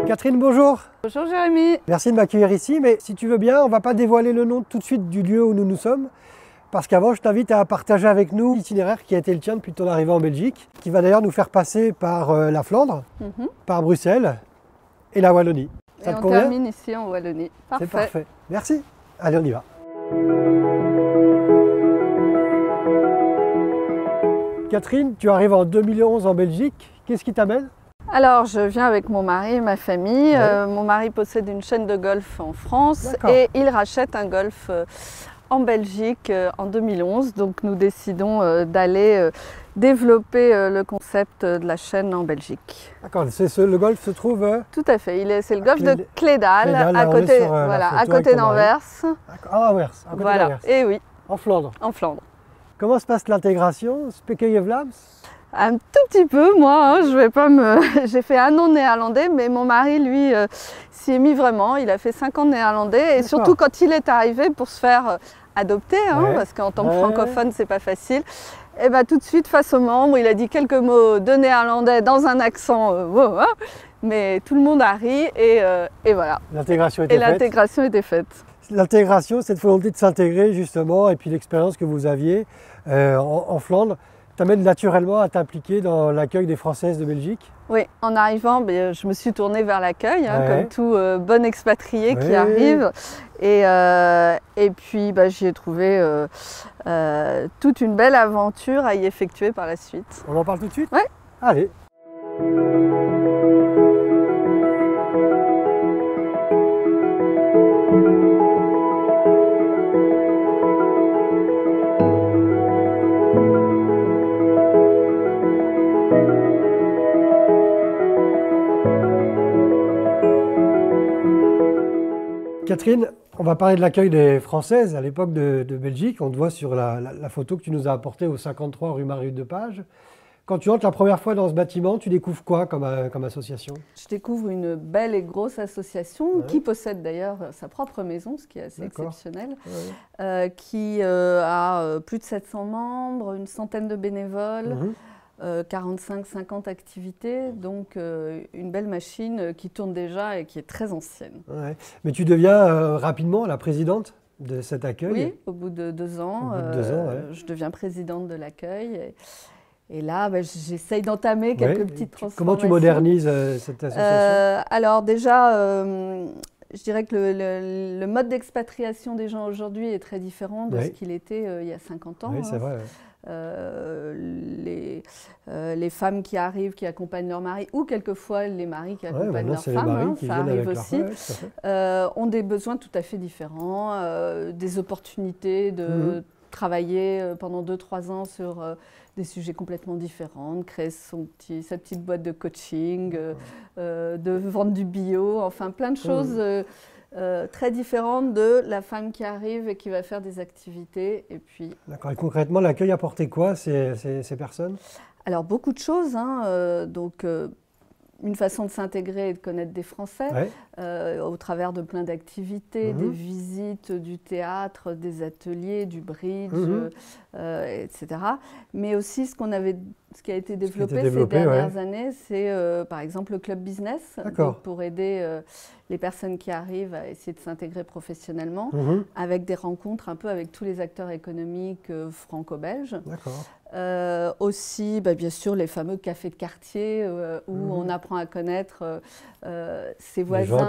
Catherine, bonjour. Bonjour Jérémy. Merci de m'accueillir ici, mais si tu veux bien, on ne va pas dévoiler le nom tout de suite du lieu où nous sommes, parce qu'avant, je t'invite à partager avec nous l'itinéraire qui a été le tien depuis ton arrivée en Belgique, qui va d'ailleurs nous faire passer par la Flandre, par Bruxelles et la Wallonie. Ça te convient ? On termine ici en Wallonie. Parfait. C'est parfait. Merci. Allez, on y va. Catherine, tu arrives en 2011 en Belgique. Qu'est-ce qui t'amène ? Alors, je viens avec mon mari et ma famille. Ouais. Mon mari possède une chaîne de golf en France et il rachète un golf en Belgique en 2011. Donc, nous décidons d'aller développer le concept de la chaîne en Belgique. D'accord, le golf se trouve... Tout à fait, c'est le golf de Clédal, à côté, à côté d'Anvers. Ah, Anvers, à côté d'Anvers. Et oui. En Flandre. En Flandre. Comment se passe l'intégration? Spreek je Vlaams? Un tout petit peu, moi, je vais pas j'ai fait 1 an de néerlandais, mais mon mari, lui, s'y est mis vraiment. Il a fait 5 ans de néerlandais et surtout quand il est arrivé pour se faire adopter, parce qu'en tant que francophone, c'est pas facile. Et bien tout de suite, face aux membres, il a dit quelques mots de néerlandais dans un accent, mais tout le monde a ri et voilà. L'intégration était faite. Et l'intégration était faite. L'intégration, cette volonté de s'intégrer justement, et puis l'expérience que vous aviez en Flandre, t'amène naturellement à t'impliquer dans l'accueil des Françaises de Belgique? Oui, en arrivant, je me suis tournée vers l'accueil, comme tout bon expatrié qui arrive. Et puis, j'y ai trouvé toute une belle aventure à y effectuer par la suite. On en parle tout de suite? Oui. Allez. Catherine, on va parler de l'accueil des Françaises à l'époque de Belgique. On te voit sur la photo que tu nous as apportée au 53 rue Marie-Lepage. Quand tu entres la première fois dans ce bâtiment, tu découvres quoi comme association? Je découvre une belle et grosse association qui possède d'ailleurs sa propre maison, ce qui est assez exceptionnel, qui a plus de 700 membres, une centaine de bénévoles. 45-50 activités, donc une belle machine qui tourne déjà et qui est très ancienne. Ouais. Mais tu deviens rapidement la présidente de cet accueil? Oui, au bout de 2 ans, je deviens présidente de l'accueil. Et là, j'essaye d'entamer quelques petites transformations. Comment tu modernises cette association? Alors déjà, je dirais que le mode d'expatriation des gens aujourd'hui est très différent de ce qu'il était il y a 50 ans. Oui, c'est vrai. Les femmes qui arrivent, qui accompagnent leur mari, ou quelquefois les maris qui accompagnent leurs femmes, ça arrive aussi, ont des besoins tout à fait différents, des opportunités de travailler pendant 2-3 ans sur des sujets complètement différents, de créer sa petite boîte de coaching, de vendre du bio, enfin plein de choses très différentes de la femme qui arrive et qui va faire des activités. Et puis... D'accord. Et concrètement, l'accueil apportait quoi ces personnes? Alors beaucoup de choses. Donc, une façon de s'intégrer et de connaître des Français au travers de plein d'activités, des visites, du théâtre, des ateliers, du bridge, etc. Mais aussi ce qui a été développé ces dernières années, c'est par exemple le club business, donc pour aider les personnes qui arrivent à essayer de s'intégrer professionnellement, avec des rencontres un peu avec tous les acteurs économiques franco-belges. Aussi, bien sûr, les fameux cafés de quartier où on apprend à connaître ses voisins.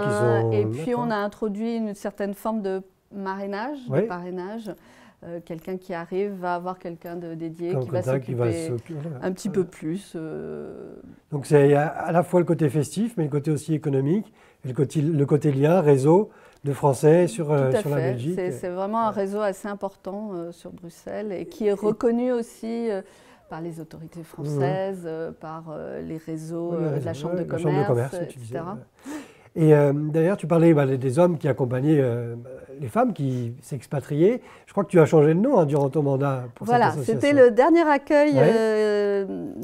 Et puis, on a introduit une certaine forme de marrainage, de parrainage. Quelqu'un qui arrive va avoir quelqu'un de dédié qui va s'occuper un petit peu plus. Donc, c'est à la fois le côté festif, mais le côté aussi économique, et le côté lien, réseau de Français sur la Belgique. C'est vraiment un réseau assez important sur Bruxelles et qui est reconnu aussi par les autorités françaises, par les réseaux de la Chambre de commerce, etc. Et d'ailleurs, tu parlais des hommes qui accompagnaient les femmes qui s'expatriaient. Je crois que tu as changé de nom hein, durant ton mandat pour cette association. Voilà, c'était le dernier accueil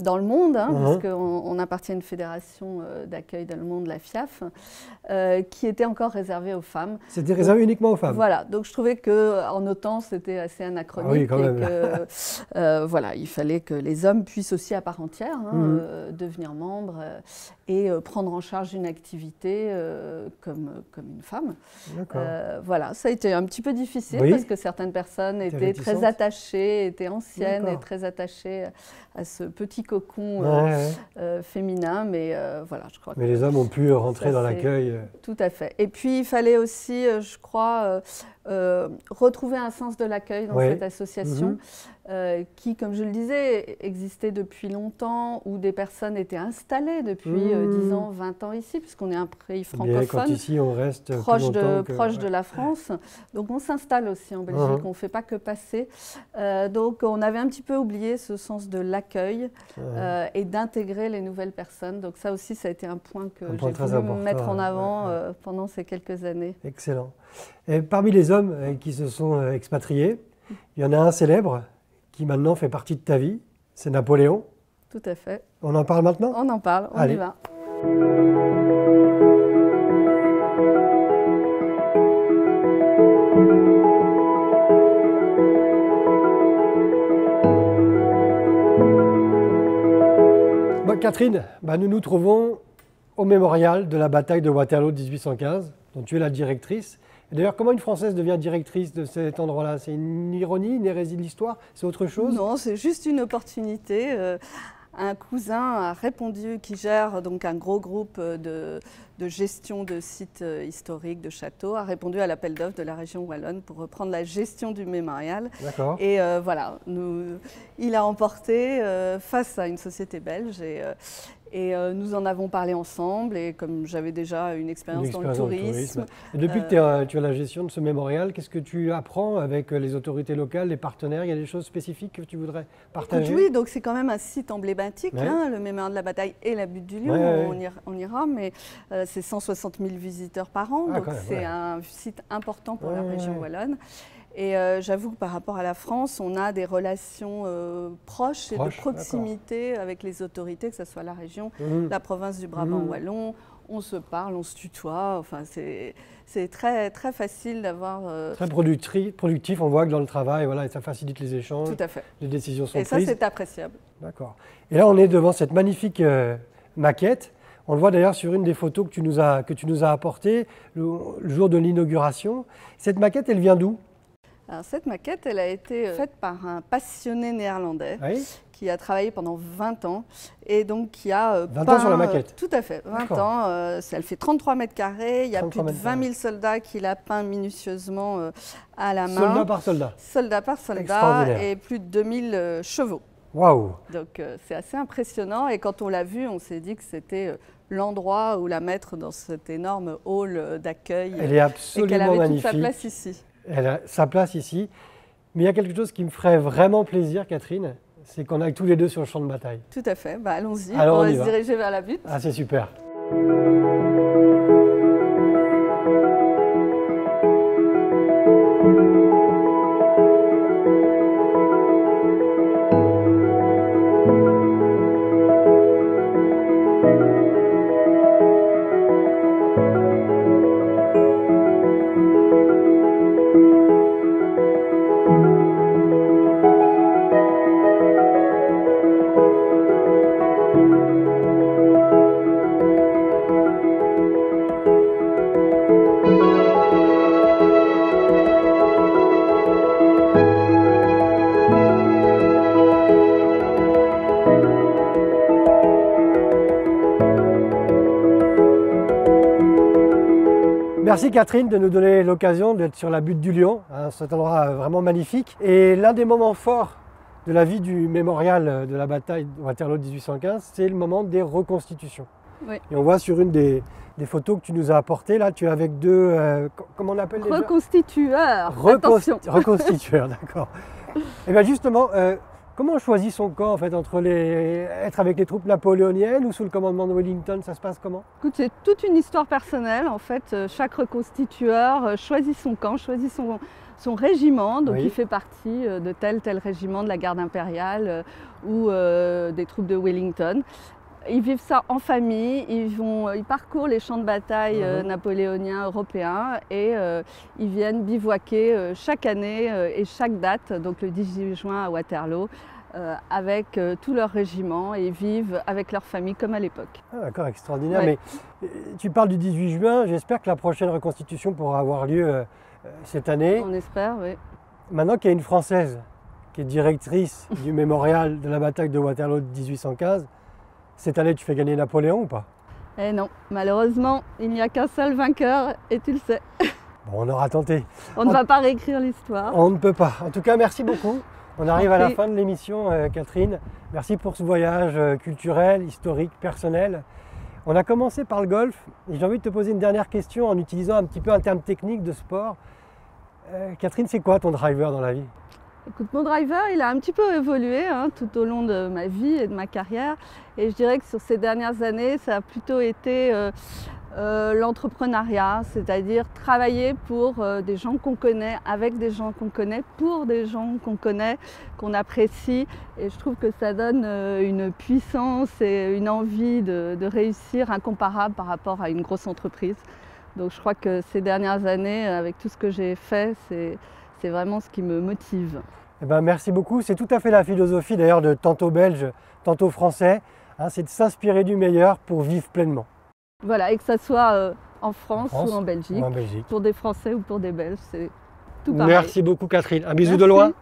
dans le monde, hein, parce qu'on appartient à une fédération d'accueil dans le monde, la FIAF, qui était encore réservée aux femmes. C'était réservé uniquement aux femmes. Voilà, donc je trouvais qu'en autant, c'était assez anachronique. Ah oui, quand même. Et que, voilà, il fallait que les hommes puissent aussi à part entière devenir membres et prendre en charge une activité comme une femme. Voilà, ça a été un petit peu difficile parce que certaines personnes étaient très attachées, étaient anciennes et très attachées à ce petit cocon féminin, mais voilà, je crois. Mais les hommes ont pu rentrer dans l'accueil. Tout à fait. Et puis il fallait aussi, je crois, retrouver un sens de l'accueil dans cette association qui, comme je le disais, existait depuis longtemps, où des personnes étaient installées depuis 10 ans, 20 ans ici, puisqu'on est un pays francophone, quand ici on reste proche de la France. Donc on s'installe aussi en Belgique, on ne fait pas que passer. Donc on avait un petit peu oublié ce sens de l'accueil et d'intégrer les nouvelles personnes. Donc ça aussi, ça a été un point que j'ai voulu mettre en avant pendant ces quelques années. Excellent. Et parmi les hommes qui se sont expatriés, il y en a un célèbre qui maintenant fait partie de ta vie, c'est Napoléon. Tout à fait. On en parle maintenant ? On en parle, on y va. Catherine, nous nous trouvons au mémorial de la bataille de Waterloo de 1815, dont tu es la directrice. D'ailleurs, comment une Française devient directrice de cet endroit-là? C'est une ironie, une hérésie de l'histoire? C'est autre chose? Non, c'est juste une opportunité. Un cousin a répondu, qui gère donc un gros groupe de gestion de sites historiques, de châteaux, a répondu à l'appel d'offres de la région wallonne pour reprendre la gestion du mémorial. D'accord. Et voilà, il a emporté face à une société belge et nous en avons parlé ensemble, et comme j'avais déjà une expérience dans le tourisme. Et depuis que tu as la gestion de ce mémorial, qu'est-ce que tu apprends avec les autorités locales, les partenaires? Il y a des choses spécifiques que tu voudrais partager? Oui, donc c'est quand même un site emblématique, hein, le mémorial de la bataille et la butte du Lion, on ira, mais c'est 160 000 visiteurs par an, donc c'est un site important pour la région wallonne. Et j'avoue que par rapport à la France, on a des relations proches et de proximité avec les autorités, que ce soit la région, la province du Brabant wallon. On se parle, on se tutoie. Enfin, c'est très, très facile d'avoir... Très productif, on voit que dans le travail, voilà, ça facilite les échanges. Tout à fait. Les décisions sont prises. Et ça, c'est appréciable. D'accord. Et là, on est devant cette magnifique maquette. On le voit d'ailleurs sur une des photos que tu nous as apportées le jour de l'inauguration. Cette maquette, elle vient d'où? Alors, cette maquette, elle a été faite par un passionné néerlandais qui a travaillé pendant 20 ans et donc qui a 20 ans sur la maquette? Tout à fait, 20 ans. Elle fait 33 mètres carrés, il y a plus de 20 000 soldats qu'il a peints minutieusement à la main. Soldat par soldat? Soldat par soldat, et plus de 2000 chevaux. Waouh! Donc c'est assez impressionnant, et quand on l'a vu, on s'est dit que c'était l'endroit où la mettre dans cet énorme hall d'accueil. Elle est absolument et qu'elle avait magnifique. toute sa place ici. Elle a sa place ici. Mais il y a quelque chose qui me ferait vraiment plaisir, Catherine, c'est qu'on aille tous les deux sur le champ de bataille. Tout à fait. Allons-y, on va se diriger vers la butte. Ah, c'est super. Merci Catherine de nous donner l'occasion d'être sur la butte du Lion, cet endroit vraiment magnifique. Et l'un des moments forts de la vie du mémorial de la bataille de Waterloo de 1815, c'est le moment des reconstitutions. Oui. Et on voit sur une des photos que tu nous as apportées, là, tu es avec deux, comment on appelle les reconstitueurs. Reconstitueurs, d'accord. Et bien justement, Comment on choisit son camp en fait, entre être avec les troupes napoléoniennes ou sous le commandement de Wellington? Ça se passe comment? Écoute, c'est toute une histoire personnelle en fait. Chaque reconstitueur choisit son camp, choisit son régiment, donc il fait partie de tel régiment de la garde impériale ou des troupes de Wellington. Ils vivent ça en famille, ils parcourent les champs de bataille napoléoniens européens et ils viennent bivouaquer chaque année et chaque date, donc le 18 juin à Waterloo, avec tout leur régiment et ils vivent avec leur famille comme à l'époque. Ah, d'accord, extraordinaire. Ouais. Mais tu parles du 18 juin, j'espère que la prochaine reconstitution pourra avoir lieu cette année. On espère, oui. Maintenant qu'il y a une Française qui est directrice du mémorial de la bataille de Waterloo de 1815, cette année, tu fais gagner Napoléon ou pas? Eh non, malheureusement, il n'y a qu'un seul vainqueur et tu le sais. Bon, on aura tenté. On ne va pas réécrire l'histoire. On ne peut pas. En tout cas, merci beaucoup. On arrive à la fin de l'émission, Catherine. Merci pour ce voyage culturel, historique, personnel. On a commencé par le golf et j'ai envie de te poser une dernière question en utilisant un petit peu un terme technique de sport. Catherine, c'est quoi ton driver dans la vie? Écoute, mon driver, il a un petit peu évolué tout au long de ma vie et de ma carrière. Et je dirais que sur ces dernières années, ça a plutôt été l'entrepreneuriat, c'est-à-dire travailler pour des gens qu'on connaît, avec des gens qu'on connaît, pour des gens qu'on connaît, qu'on apprécie. Et je trouve que ça donne une puissance et une envie de réussir incomparable par rapport à une grosse entreprise. Donc je crois que ces dernières années, avec tout ce que j'ai fait, c'est vraiment ce qui me motive. Eh ben, merci beaucoup. C'est tout à fait la philosophie d'ailleurs de tantôt belge, tantôt français. C'est de s'inspirer du meilleur pour vivre pleinement. Voilà, et que ça soit en France ou en Belgique, pour des Français ou pour des Belges, c'est tout pareil. Merci beaucoup Catherine. Un bisou de loin.